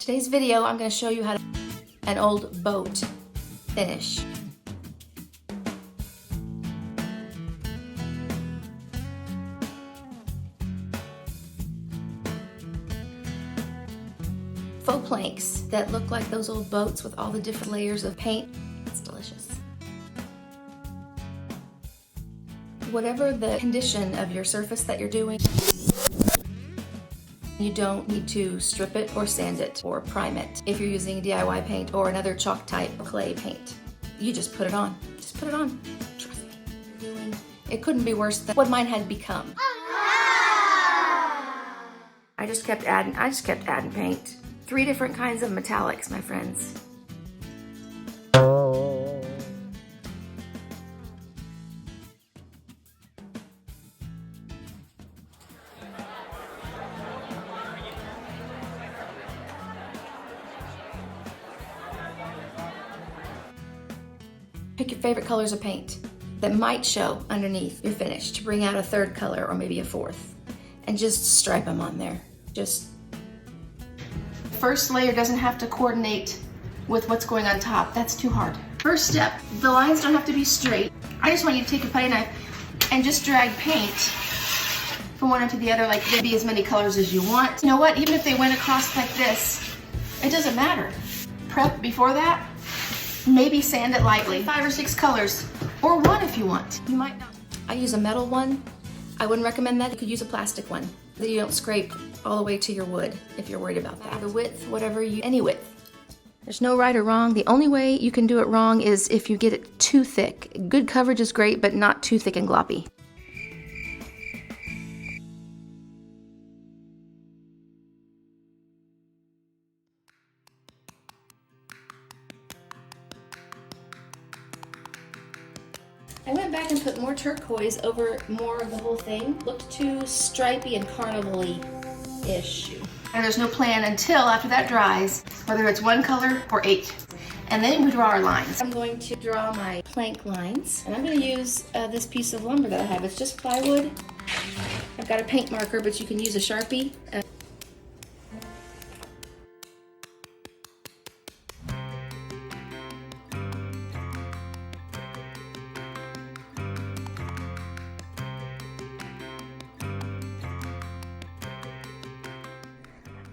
Today's video, I'm going to show you how to an old boat finish. Faux planks that look like those old boats with all the different layers of paint. It's delicious. Whatever the condition of your surface that you're doing, you don't need to strip it or sand it or prime it. If you're using DIY paint or another chalk type clay paint, you just put it on. Just put it on. Trust me. It couldn't be worse than what mine had become. I just kept adding paint. 3 different kinds of metallics, my friends. Pick your favorite colors of paint that might show underneath your finish to bring out a 3rd color or maybe a 4th. And just stripe them on there. Just first layer doesn't have to coordinate with what's going on top. That's too hard. First step, the lines don't have to be straight. I just want you to take a putty knife and just drag paint from one end to the other, like maybe as many colors as you want. You know what, even if they went across like this, it doesn't matter. Prep before that, maybe sand it lightly. 5 or 6 colors, or 1 if you want. You might not. I use a metal one. I wouldn't recommend that. You could use a plastic one that you don't scrape all the way to your wood if you're worried about that. The width, any width. There's no right or wrong. The only way you can do it wrong is if you get it too thick. Good coverage is great, but not too thick and gloppy. I went back and put more turquoise over more of the whole thing. Looked too stripey and carnival-y-ish. And there's no plan until after that dries, whether it's 1 color or 8. And then we draw our lines. I'm going to draw my plank lines. And I'm going to use this piece of lumber that I have. It's just plywood. I've got a paint marker, but you can use a Sharpie.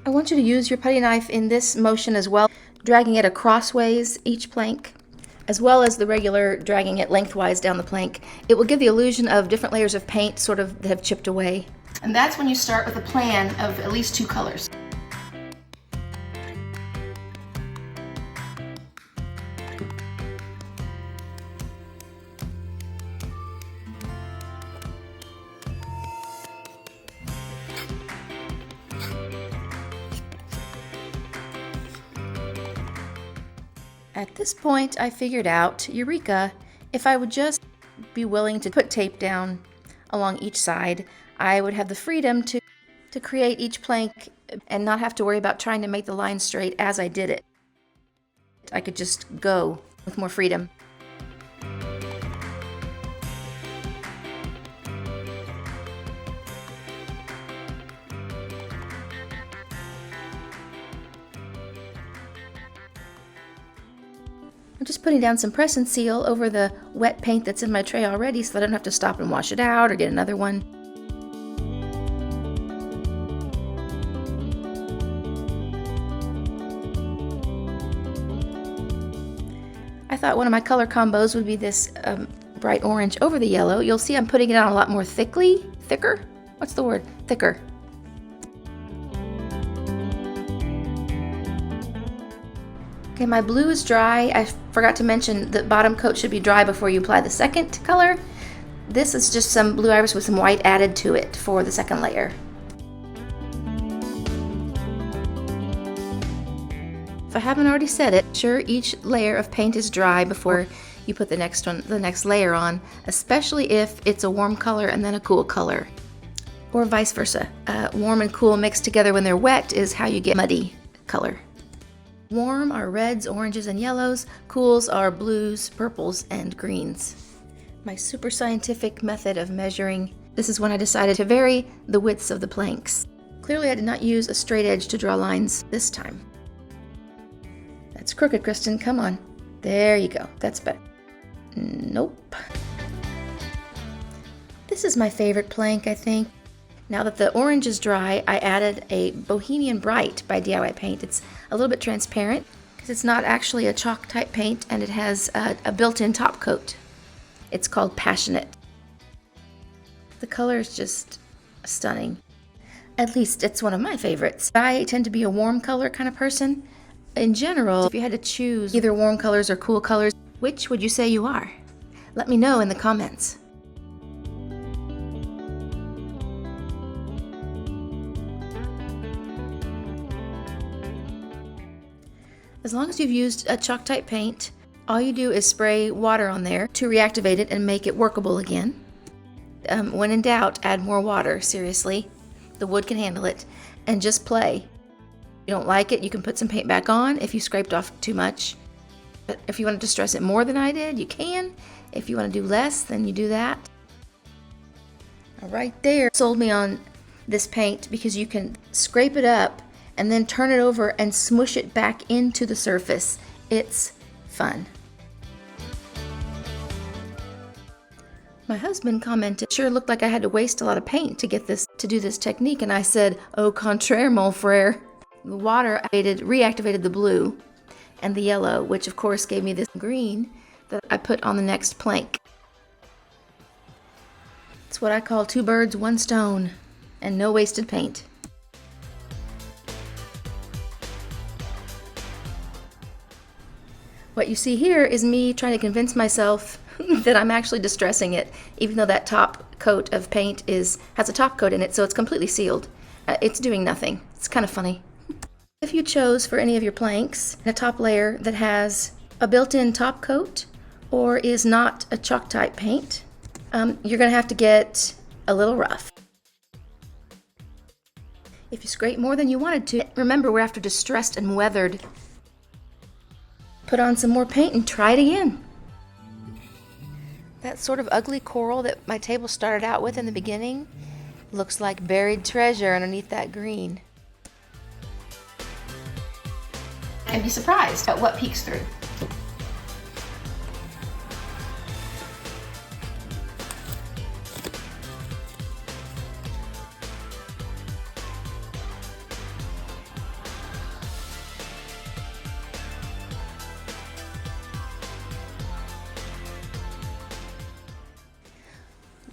I want you to use your putty knife in this motion as well, dragging it acrossways each plank, as well as the regular dragging it lengthwise down the plank. It will give the illusion of different layers of paint sort of that have chipped away. And that's when you start with a plan of at least 2 colors. At this point, I figured out, eureka, if I would just be willing to put tape down along each side, I would have the freedom to create each plank and not have to worry about trying to make the line straight as I did it. I could just go with more freedom. I'm just putting down some press and seal over the wet paint that's in my tray already so that I don't have to stop and wash it out or get another one. I thought one of my color combos would be this bright orange over the yellow. You'll see I'm putting it on a lot more thicker? What's the word? Thicker. Okay, my blue is dry. I forgot to mention the bottom coat should be dry before you apply the 2nd color. This is just some blue iris with some white added to it for the 2nd layer. If I haven't already said it, sure each layer of paint is dry before you put the next layer on, especially if it's a warm color and then a cool color, or vice versa. Warm and cool mixed together when they're wet is how you get muddy color. Warm are reds, oranges, and yellows. Cools are blues, purples, and greens. My super scientific method of measuring. This is when I decided to vary the widths of the planks. Clearly I did not use a straight edge to draw lines this time. It's crooked, Kristen. Come on. There you go. That's better. Nope. This is my favorite plank, I think. Now that the orange is dry, I added a Bohemian Bright by DIY Paint. It's a little bit transparent because it's not actually a chalk type paint, and it has a built-in top coat. It's called Passionate. The color is just stunning. At least it's one of my favorites. I tend to be a warm color kind of person. In general, if you had to choose either warm colors or cool colors, which would you say you are? Let me know in the comments. As long as you've used a chalk type paint, all you do is spray water on there to reactivate it and make it workable again. When in doubt, add more water, seriously. The wood can handle it. And just play. If you don't like it, you can put some paint back on if you scraped off too much. But if you want to distress it more than I did, you can. If you want to do less, then you do that. Right there sold me on this paint because you can scrape it up and then turn it over and smush it back into the surface. It's fun. My husband commented, sure looked like I had to waste a lot of paint to get this, to do this technique, and I said, au contraire, mon frère. The water reactivated the blue and the yellow, which of course gave me this green that I put on the next plank. It's what I call 2 birds, 1 stone, and no wasted paint. What you see here is me trying to convince myself that I'm actually distressing it, even though that top coat of paint has a top coat in it, so it's completely sealed. It's doing nothing. It's kind of funny. If you chose for any of your planks a top layer that has a built-in top coat or is not a chalk type paint, you're going to have to get a little rough. If you scrape more than you wanted to, remember we're after distressed and weathered. Put on some more paint and try it again. That sort of ugly coral that my table started out with in the beginning looks like buried treasure underneath that green. And be surprised at what peeks through.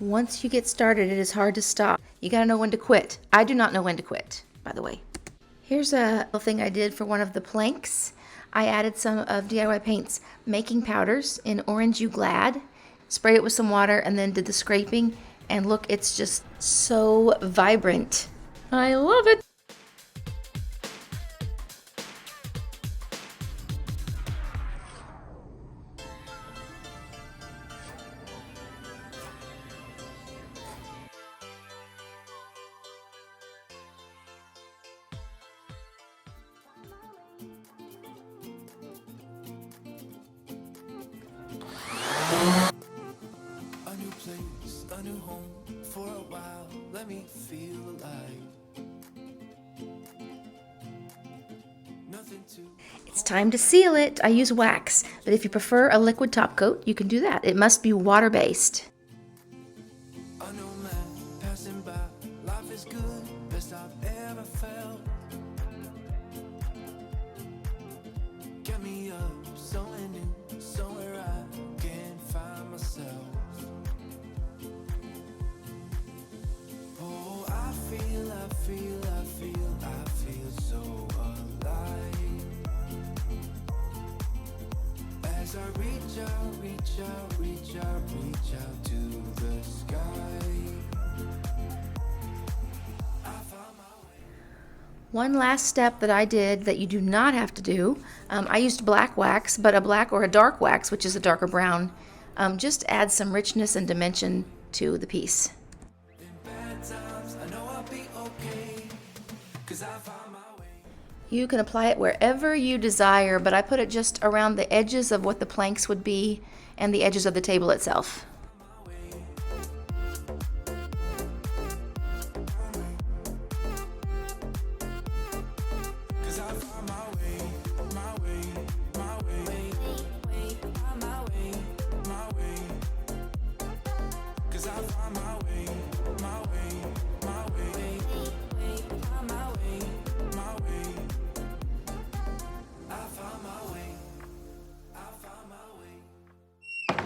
Once you get started, it is hard to stop. You gotta know when to quit. I do not know when to quit, by the way. Here's a little thing I did for one of the planks. I added some of DIY Paint's making powders in Orange You Glad, sprayed it with some water, and then did the scraping. And look, it's just so vibrant. I love it. A new home for a while, let me feel alive. Nothing to... It's time to seal it. I use wax, but if you prefer a liquid top coat, you can do that. It must be water-based. A new man passing by, life is good, best I've ever felt. Get me up, somewhere new, somewhere I can find myself. I feel so alive. As I reach out to the sky. I found my way. One last step that I did that you do not have to do, I used black wax, but a black or a dark wax, which is a darker brown, just adds some richness and dimension to the piece. You can apply it wherever you desire, but I put it just around the edges of what the planks would be and the edges of the table itself. 'cause I found my way, my way, my way, found my way, my way. I found my way, I found my way.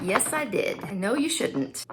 Yes, I did. I know you shouldn't.